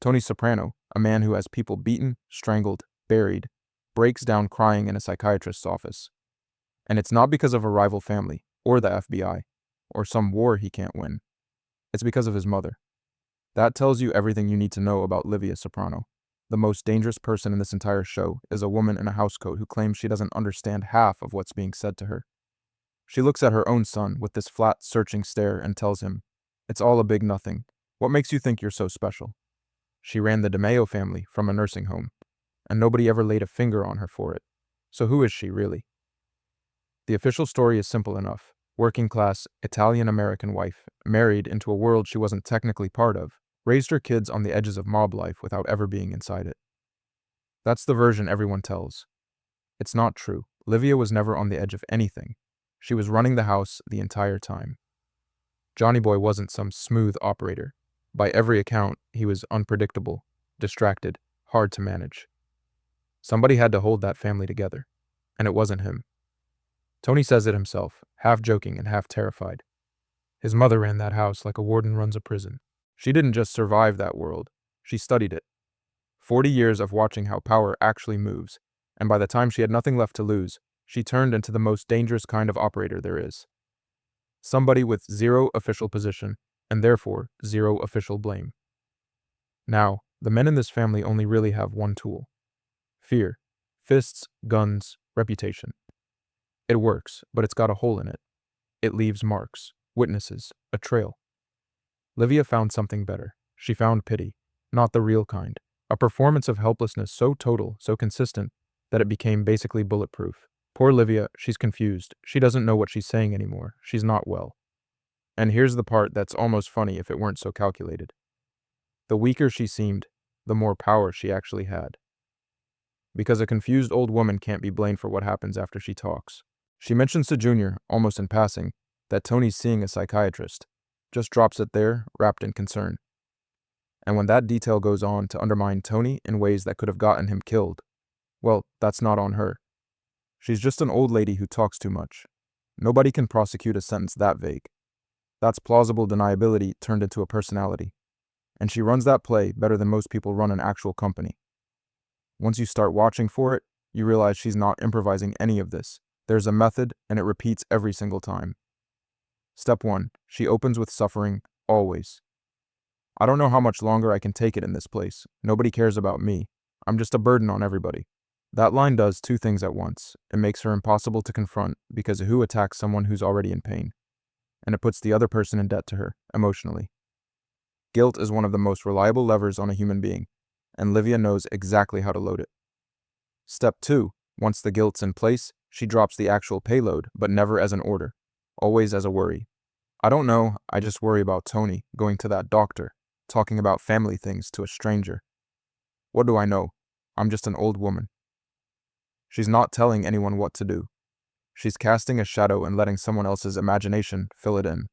Tony Soprano, a man who has people beaten, strangled, buried, breaks down crying in a psychiatrist's office. And it's not because of a rival family, or the FBI, or some war he can't win. It's because of his mother. That tells you everything you need to know about Livia Soprano. The most dangerous person in this entire show is a woman in a housecoat who claims she doesn't understand half of what's being said to her. She looks at her own son with this flat, searching stare and tells him, "It's all a big nothing. What makes you think you're so special?" She ran the DiMeo family from a nursing home, and nobody ever laid a finger on her for it. So who is she, really? The official story is simple enough. Working-class, Italian-American wife, married into a world she wasn't technically part of, raised her kids on the edges of mob life without ever being inside it. That's the version everyone tells. It's not true. Livia was never on the edge of anything. She was running the house the entire time. Johnny Boy wasn't some smooth operator. By every account, he was unpredictable, distracted, hard to manage. Somebody had to hold that family together, and it wasn't him. Tony says it himself, half joking and half terrified. His mother ran that house like a warden runs a prison. She didn't just survive that world, she studied it. 40 years of watching how power actually moves, and by the time she had nothing left to lose, she turned into the most dangerous kind of operator there is. Somebody with zero official position, and therefore zero official blame. Now, the men in this family only really have one tool. Fear. Fists, guns, reputation. It works, but it's got a hole in it. It leaves marks, witnesses, a trail. Livia found something better. She found pity, not the real kind. A performance of helplessness so total, so consistent, that it became basically bulletproof. Poor Livia, she's confused. She doesn't know what she's saying anymore. She's not well. And here's the part that's almost funny if it weren't so calculated. The weaker she seemed, the more power she actually had. Because a confused old woman can't be blamed for what happens after she talks. She mentions to Junior, almost in passing, that Tony's seeing a psychiatrist. Just drops it there, wrapped in concern. And when that detail goes on to undermine Tony in ways that could have gotten him killed, well, that's not on her. She's just an old lady who talks too much. Nobody can prosecute a sentence that vague. That's plausible deniability turned into a personality. And she runs that play better than most people run an actual company. Once you start watching for it, you realize she's not improvising any of this. There's a method, and it repeats every single time. Step 1. She opens with suffering, always. "I don't know how much longer I can take it in this place. Nobody cares about me. I'm just a burden on everybody." That line does two things at once. It makes her impossible to confront, because who attacks someone who's already in pain? And it puts the other person in debt to her, emotionally. Guilt is one of the most reliable levers on a human being, and Livia knows exactly how to load it. Step 2. Once the guilt's in place, she drops the actual payload, but never as an order, always as a worry. "I don't know, I just worry about Tony going to that doctor, talking about family things to a stranger. What do I know? I'm just an old woman." She's not telling anyone what to do. She's casting a shadow and letting someone else's imagination fill it in,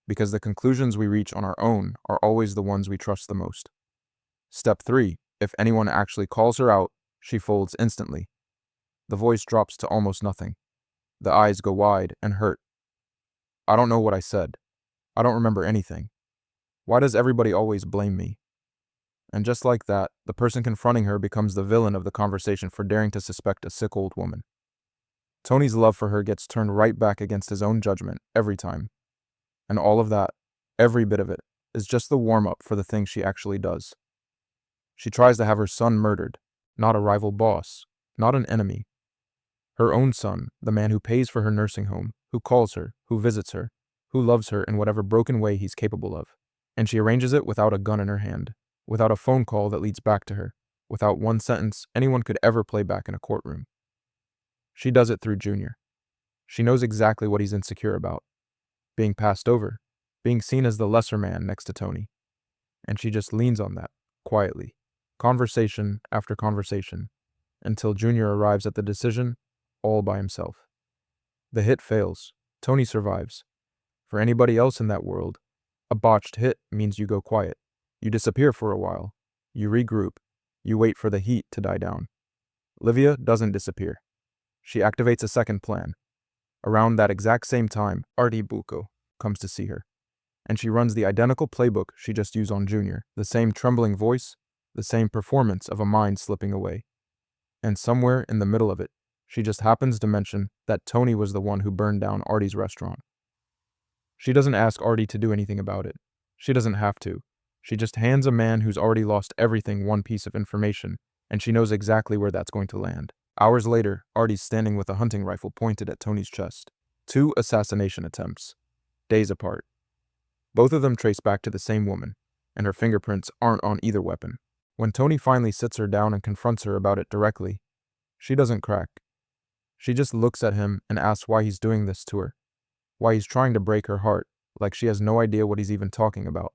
because the conclusions we reach on our own are always the ones we trust the most. Step 3. If anyone actually calls her out, she folds instantly. The voice drops to almost nothing. The eyes go wide and hurt. "I don't know what I said. I don't remember anything. Why does everybody always blame me?" And just like that, the person confronting her becomes the villain of the conversation for daring to suspect a sick old woman. Tony's love for her gets turned right back against his own judgment every time. And all of that, every bit of it, is just the warm-up for the thing she actually does. She tries to have her son murdered, not a rival boss, not an enemy. Her own son, the man who pays for her nursing home, who calls her, who visits her, who loves her in whatever broken way he's capable of. And she arranges it without a gun in her hand, without a phone call that leads back to her, without one sentence anyone could ever play back in a courtroom. She does it through Junior. She knows exactly what he's insecure about. Being passed over, being seen as the lesser man next to Tony. And she just leans on that, quietly, conversation after conversation, until Junior arrives at the decision, all by himself. The hit fails. Tony survives. For anybody else in that world, a botched hit means you go quiet. You disappear for a while. You regroup. You wait for the heat to die down. Livia doesn't disappear. She activates a second plan. Around that exact same time, Artie Bucco comes to see her, and she runs the identical playbook she just used on Junior, the same trembling voice, the same performance of a mind slipping away. And somewhere in the middle of it, she just happens to mention that Tony was the one who burned down Artie's restaurant. She doesn't ask Artie to do anything about it. She doesn't have to. She just hands a man who's already lost everything one piece of information, and she knows exactly where that's going to land. Hours later, Artie's standing with a hunting rifle pointed at Tony's chest. 2 assassination attempts, days apart. Both of them trace back to the same woman, and her fingerprints aren't on either weapon. When Tony finally sits her down and confronts her about it directly, she doesn't crack. She just looks at him and asks why he's doing this to her, why he's trying to break her heart, like she has no idea what he's even talking about.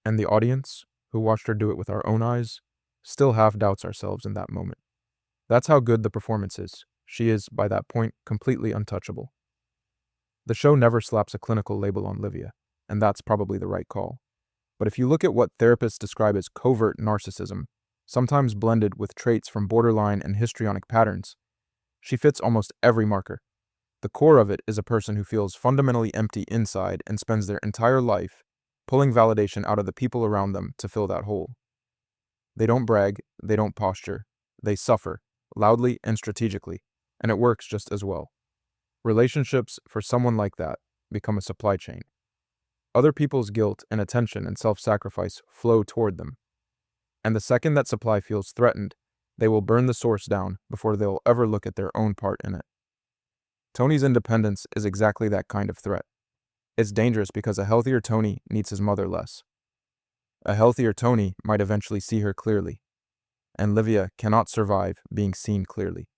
And the audience, who watched her do it with our own eyes, still half doubts ourselves in that moment. That's how good the performance is. She is, by that point, completely untouchable. The show never slaps a clinical label on Livia, and that's probably the right call. But if you look at what therapists describe as covert narcissism, sometimes blended with traits from borderline and histrionic patterns, she fits almost every marker. The core of it is a person who feels fundamentally empty inside and spends their entire life pulling validation out of the people around them to fill that hole. They don't brag, they don't posture, they suffer, loudly and strategically, and it works just as well. Relationships, for someone like that, become a supply chain. Other people's guilt and attention and self-sacrifice flow toward them. And the second that supply feels threatened, they will burn the source down before they'll ever look at their own part in it. Tony's independence is exactly that kind of threat. It's dangerous because a healthier Tony needs his mother less. A healthier Tony might eventually see her clearly, and Livia cannot survive being seen clearly.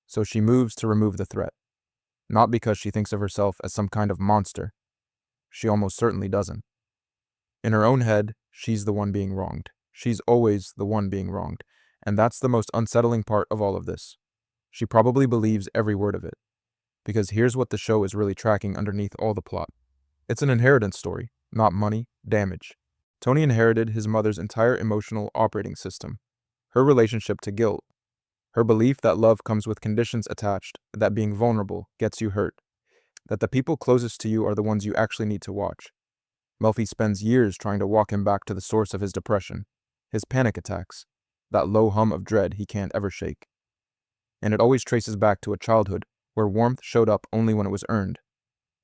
So she moves to remove the threat, not because she thinks of herself as some kind of monster. She almost certainly doesn't. In her own head, she's the one being wronged. She's always the one being wronged, and that's the most unsettling part of all of this. She probably believes every word of it, because here's what the show is really tracking underneath all the plot. It's an inheritance story, not money, damage. Tony inherited his mother's entire emotional operating system, her relationship to guilt, her belief that love comes with conditions attached, that being vulnerable gets you hurt, that the people closest to you are the ones you actually need to watch. Melfi spends years trying to walk him back to the source of his depression, his panic attacks, that low hum of dread he can't ever shake. And it always traces back to a childhood where warmth showed up only when it was earned,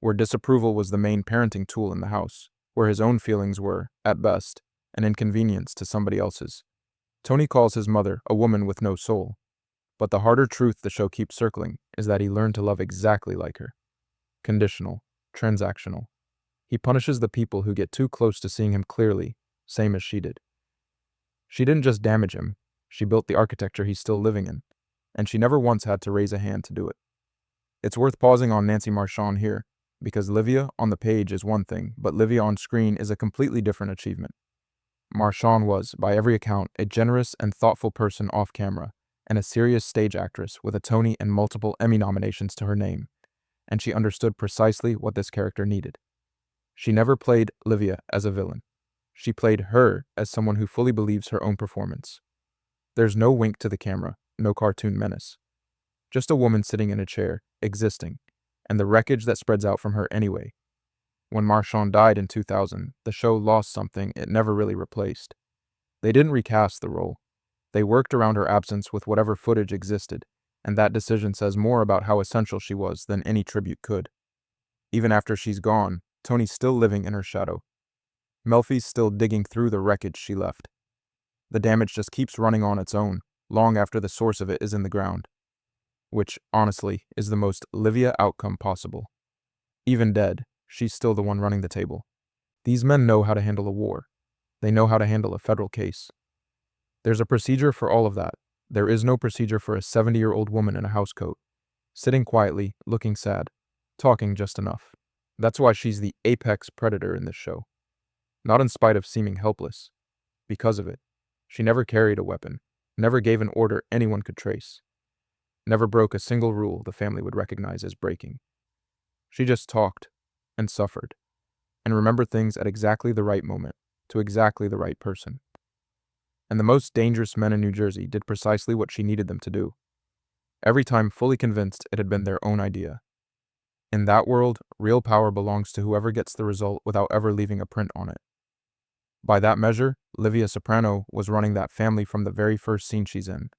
where disapproval was the main parenting tool in the house, where his own feelings were, at best, an inconvenience to somebody else's. Tony calls his mother a woman with no soul, but the harder truth the show keeps circling is that he learned to love exactly like her. Conditional, transactional. He punishes the people who get too close to seeing him clearly, same as she did. She didn't just damage him, she built the architecture he's still living in, and she never once had to raise a hand to do it. It's worth pausing on Nancy Marchand here, because Livia on the page is one thing, but Livia on screen is a completely different achievement. Marchand was, by every account, a generous and thoughtful person off camera, and a serious stage actress with a Tony and multiple Emmy nominations to her name, and she understood precisely what this character needed. She never played Livia as a villain. She played her as someone who fully believes her own performance. There's no wink to the camera, no cartoon menace. Just a woman sitting in a chair, existing, and the wreckage that spreads out from her anyway. When Marchand died in 2000, the show lost something it never really replaced. They didn't recast the role. They worked around her absence with whatever footage existed, and that decision says more about how essential she was than any tribute could. Even after she's gone, Tony's still living in her shadow. Melfi's still digging through the wreckage she left. The damage just keeps running on its own, long after the source of it is in the ground. Which, honestly, is the most Livia outcome possible. Even dead, she's still the one running the table. These men know how to handle a war. They know how to handle a federal case. There's a procedure for all of that. There is no procedure for a 70-year-old woman in a housecoat, sitting quietly, looking sad, talking just enough. That's why she's the apex predator in this show. Not in spite of seeming helpless. Because of it. She never carried a weapon, never gave an order anyone could trace, never broke a single rule the family would recognize as breaking. She just talked, and suffered, and remembered things at exactly the right moment, to exactly the right person. And the most dangerous men in New Jersey did precisely what she needed them to do, every time fully convinced it had been their own idea. In that world, real power belongs to whoever gets the result without ever leaving a print on it. By that measure, Livia Soprano was running that family from the very first scene she's in.